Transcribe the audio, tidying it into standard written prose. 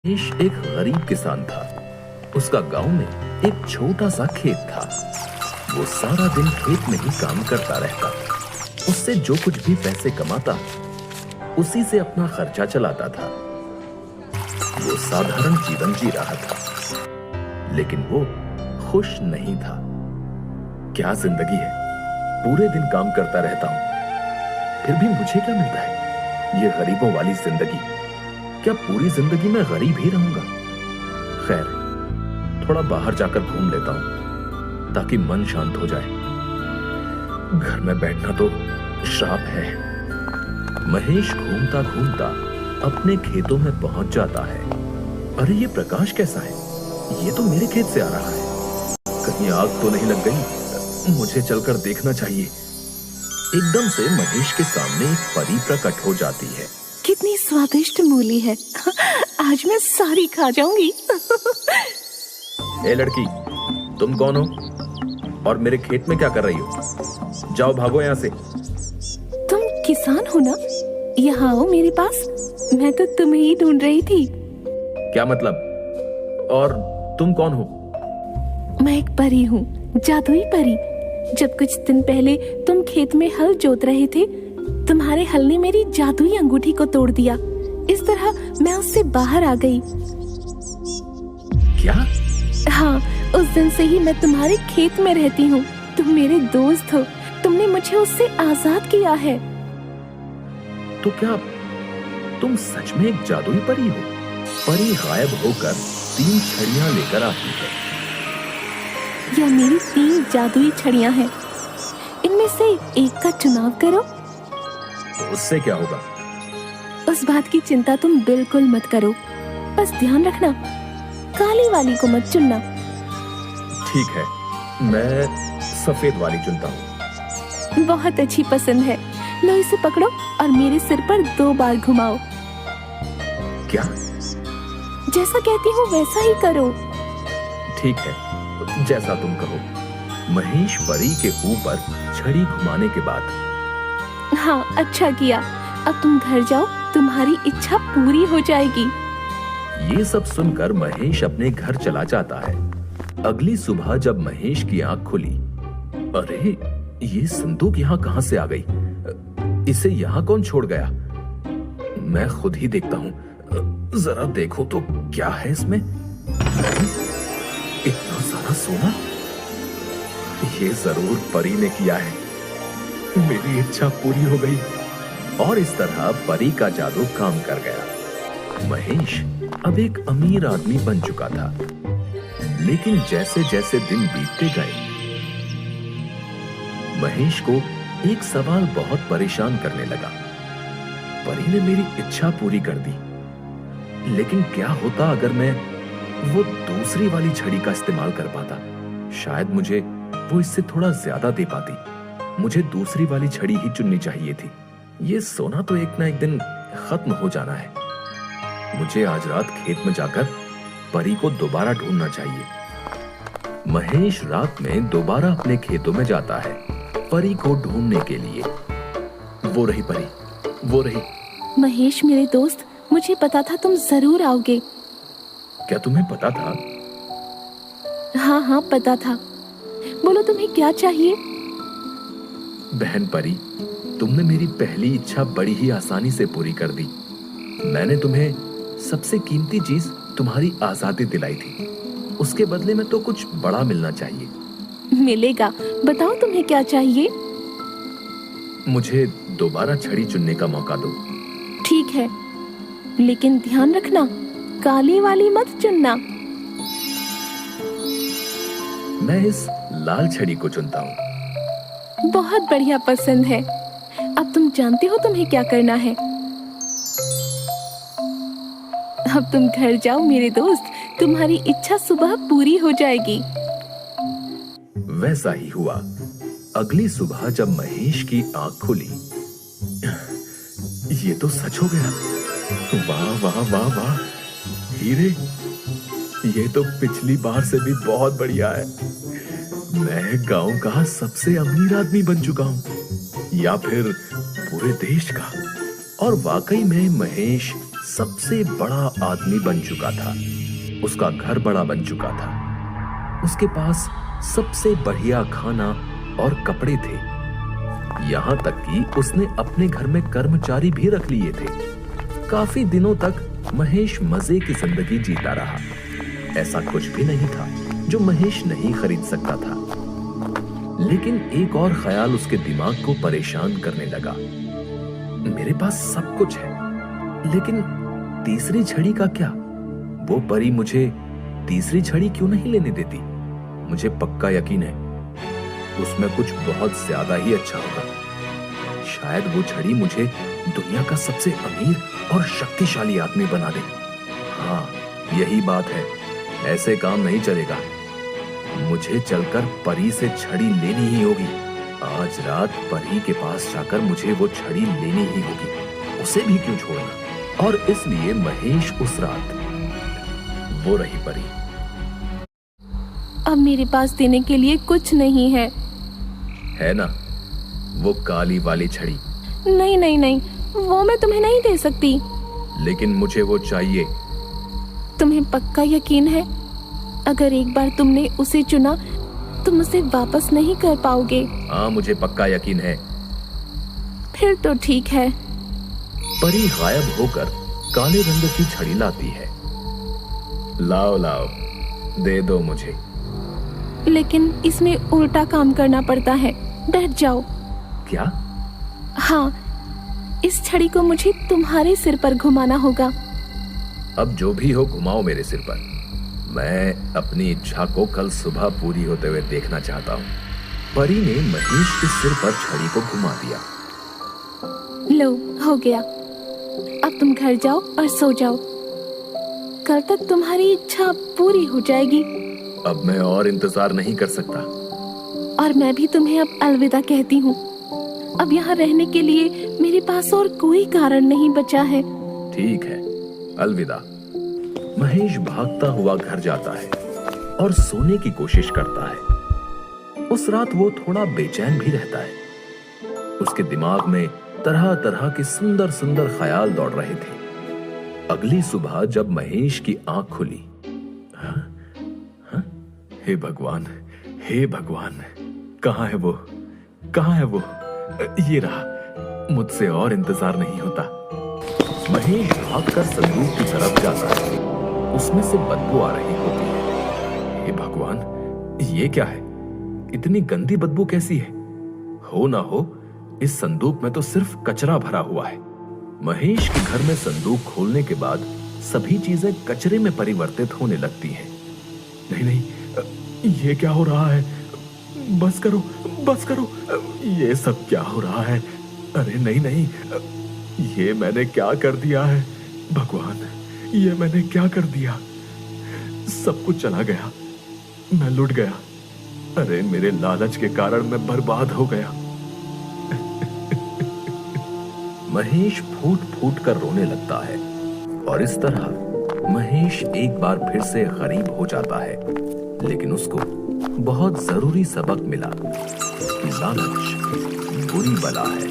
महेश एक गरीब किसान था। उसका गांव में एक छोटा सा खेत था। वो सारा दिन खेत में ही काम करता रहता। उससे जो कुछ भी पैसे कमाता उसी से अपना खर्चा चलाता था। वो साधारण जीवन जी रहा था, लेकिन वो खुश नहीं था। क्या जिंदगी है, पूरे दिन काम करता रहता हूं, फिर भी मुझे क्या मिलता है? ये गरीबों वाली जिंदगी। क्या पूरी जिंदगी मैं गरीब ही रहूंगा? खैर, थोड़ा बाहर जाकर घूम लेता हूं ताकि मन शांत हो जाए। घर में बैठना तो श्राप है। महेश घूमता घूमता अपने खेतों में पहुंच जाता है। अरे ये प्रकाश कैसा है? ये तो मेरे खेत से आ रहा है। कहीं आग तो नहीं लग गई? मुझे चलकर देखना चाहिए। एकदम से महेश के सामने एक परी प्रकट हो जाती है। कितनी स्वादिष्ट मूली है। आज मैं सारी खा जाऊंगी। ए लड़की, तुम कौन हो और मेरे खेत में क्या कर रही हो? जाओ, भागो यहाँ से। तुम किसान हो ना? यहाँ आओ मेरे पास। मैं तो तुम्हें ही ढूंढ रही थी। क्या मतलब? और तुम कौन हो? मैं एक परी हूँ, जादुई परी। जब कुछ दिन पहले तुम खेत में हल जोत रहे थे, तुम्हारे हल ने मेरी जादुई अंगूठी को तोड़ दिया। इस तरह मैं उससे बाहर आ गई। क्या? हाँ, उस दिन से ही मैं तुम्हारे खेत में रहती हूँ। तुम मेरे दोस्त हो। तुमने मुझे उससे आजाद किया है। तो क्या तुम सच में एक जादुई परी हो? परी गायब होकर 3 छड़ियां लेकर आती है। यह मेरी 3 जादुई छड़ियां हैं। इनमें से एक का चुनाव करो। तो उससे क्या होगा? उस बात की चिंता तुम बिल्कुल मत करो। बस ध्यान रखना, काली वाली को मत चुनना। ठीक है, मैं सफेद वाली चुनता हूँ। बहुत अच्छी पसंद है। लो इसे पकड़ो और मेरे सिर पर 2 बार घुमाओ। क्या? जैसा कहती हूँ वैसा ही करो। ठीक है, जैसा तुम कहो। महेश परी के ऊपर छड़ी घुमाने के बाद, हाँ, अच्छा किया। अब तुम घर जाओ, तुम्हारी इच्छा पूरी हो जाएगी। ये सब सुनकर महेश अपने घर चला जाता है। अगली सुबह जब महेश की आंख खुली, अरे ये संदूक यहाँ कहाँ से आ गई? इसे यहाँ कौन छोड़ गया? मैं खुद ही देखता हूँ। जरा देखो तो क्या है इसमें? इतना सारा सोना? ये जरूर परी ने किया है। मेरी इच्छा पूरी हो गई। और इस तरह परी का जादू काम कर गया। महेश अब एक अमीर आदमी बन चुका था। लेकिन जैसे जैसे दिन बीतते गए, महेश को एक सवाल बहुत परेशान करने लगा। परी ने मेरी इच्छा पूरी कर दी, लेकिन क्या होता अगर मैं वो दूसरी वाली छड़ी का इस्तेमाल कर पाता? शायद मुझे वो इससे थोड़ा ज्यादा दे पाती। मुझे दूसरी वाली छड़ी ही चुननी चाहिए थी। ये सोना तो एक ना एक दिन खत्म हो जाना है। मुझे आज रात खेत में जाकर परी को दोबारा ढूंढना चाहिए। महेश रात में दोबारा अपने खेतों में जाता है परी को ढूंढने के लिए। वो रही परी, वो रही। महेश मेरे दोस्त, मुझे पता था तुम जरूर आओगे। क्या तुम्हें पता था? हाँ हाँ, पता था। बोलो, तुम्हें क्या चाहिए? बहन परी, तुमने मेरी पहली इच्छा बड़ी ही आसानी से पूरी कर दी। मैंने तुम्हें सबसे कीमती चीज तुम्हारी आजादी दिलाई थी। उसके बदले में तो कुछ बड़ा मिलना चाहिए। मिलेगा। बताओ तुम्हें क्या चाहिए? मुझे दोबारा छड़ी चुनने का मौका दो। ठीक है, लेकिन ध्यान रखना, काली वाली मत चुनना। मैं इस लाल छड़ी को चुनता हूँ। बहुत बढ़िया पसंद है। अब तुम जानते हो तुम्हें क्या करना है। अब तुम घर जाओ मेरे दोस्त, तुम्हारी इच्छा सुबह पूरी हो जाएगी। वैसा ही हुआ। अगली सुबह जब महेश की आंख खुली, ये तो सच हो गया। वाह वाह वाह वाह, हीरे! ये तो पिछली बार से भी बहुत बढ़िया है। मैं गांव का सबसे अमीर आदमी बन चुका हूँ, या फिर पूरे देश का। और वाकई में महेश सबसे बड़ा आदमी बन चुका था। उसका घर बड़ा बन चुका था। उसके पास सबसे बढ़िया खाना और कपड़े थे। यहां तक कि उसने अपने घर में कर्मचारी भी रख लिए थे। काफी दिनों तक महेश मजे की जिंदगी जीता रहा। ऐसा कुछ भी नहीं था जो महेश नहीं खरीद सकता था। लेकिन एक और ख्याल उसके दिमाग को परेशान करने लगा। मेरे पास सब कुछ है, लेकिन तीसरी छड़ी का क्या? वो परी मुझे तीसरी छड़ी क्यों नहीं लेने देती? मुझे पक्का यकीन है उसमें कुछ बहुत ज्यादा ही अच्छा होगा। शायद वो छड़ी मुझे दुनिया का सबसे अमीर और शक्तिशाली आदमी बना दे। हाँ, यही बात है। ऐसे काम नहीं चलेगा। मुझे चलकर परी से छड़ी लेनी ही होगी। आज रात परी के पास जाकर मुझे वो छड़ी लेनी ही होगी। उसे भी क्यों छोड़ना? और इसलिए महेश उस रात वो रही परी। अब मेरे पास देने के लिए कुछ नहीं है। है ना वो काली वाली छड़ी? नहीं नहीं नहीं, वो मैं तुम्हें नहीं दे सकती। लेकिन मुझे वो चाहिए। तुम्हें पक्का यकीन है? अगर एक बार तुमने उसे चुना तुम उसे वापस नहीं कर पाओगे। हाँ, मुझे पक्का यकीन है। फिर तो ठीक है। परी गायब होकर काले रंग की छड़ी लाती है। लाओ लाओ, दे दो मुझे। लेकिन इसमें उल्टा काम करना पड़ता है। डर जाओ। क्या? हाँ, इस छड़ी को मुझे तुम्हारे सिर पर घुमाना होगा। अब जो भी हो घुमाओ मेरे सिर पर। मैं अपनी इच्छा को कल सुबह पूरी होते हुए देखना चाहता हूँ। परी ने महेश के सिर पर छड़ी को घुमा दिया। लो, हो गया। अब तुम घर जाओ और सो जाओ। कल तक तुम्हारी इच्छा पूरी हो जाएगी। अब मैं और इंतजार नहीं कर सकता। और मैं भी तुम्हें अब अलविदा कहती हूँ। अब यहाँ रहने के लिए मेरे पास और कोई कारण नहीं बचा है। ठीक है, अलविदा। महेश भागता हुआ घर जाता है और सोने की कोशिश करता है। उस रात वो थोड़ा बेचैन भी रहता है। उसके दिमाग में तरह तरह के सुंदर सुंदर ख्याल दौड़ रहे थे। अगली सुबह जब महेश की आंख खुली, हे भगवान, हे भगवान, कहाँ है वो? कहाँ है वो? ये रहा। मुझसे और इंतजार नहीं होता। महेश भागकर संदूक की तरफ जाता है। उसमें से बदबू आ रही होती है। हे भगवान, ये क्या है? इतनी गंदी बदबू कैसी है? हो ना हो इस संदूक में तो सिर्फ कचरा भरा हुआ है। महेश के घर में संदूक खोलने के बाद सभी चीजें कचरे में परिवर्तित होने लगती हैं। नहीं नहीं, ये क्या हो रहा है? बस करो, बस करो। ये सब क्या हो रहा है? अरे नहीं नहीं, ये मैंने क्या कर दिया है? भगवान, ये मैंने क्या कर दिया? सब कुछ चला गया। मैं लुट गया। अरे मेरे लालच के कारण मैं बर्बाद हो गया। महेश फूट फूट कर रोने लगता है और इस तरह महेश एक बार फिर से गरीब हो जाता है। लेकिन उसको बहुत जरूरी सबक मिला कि लालच बुरी बला है।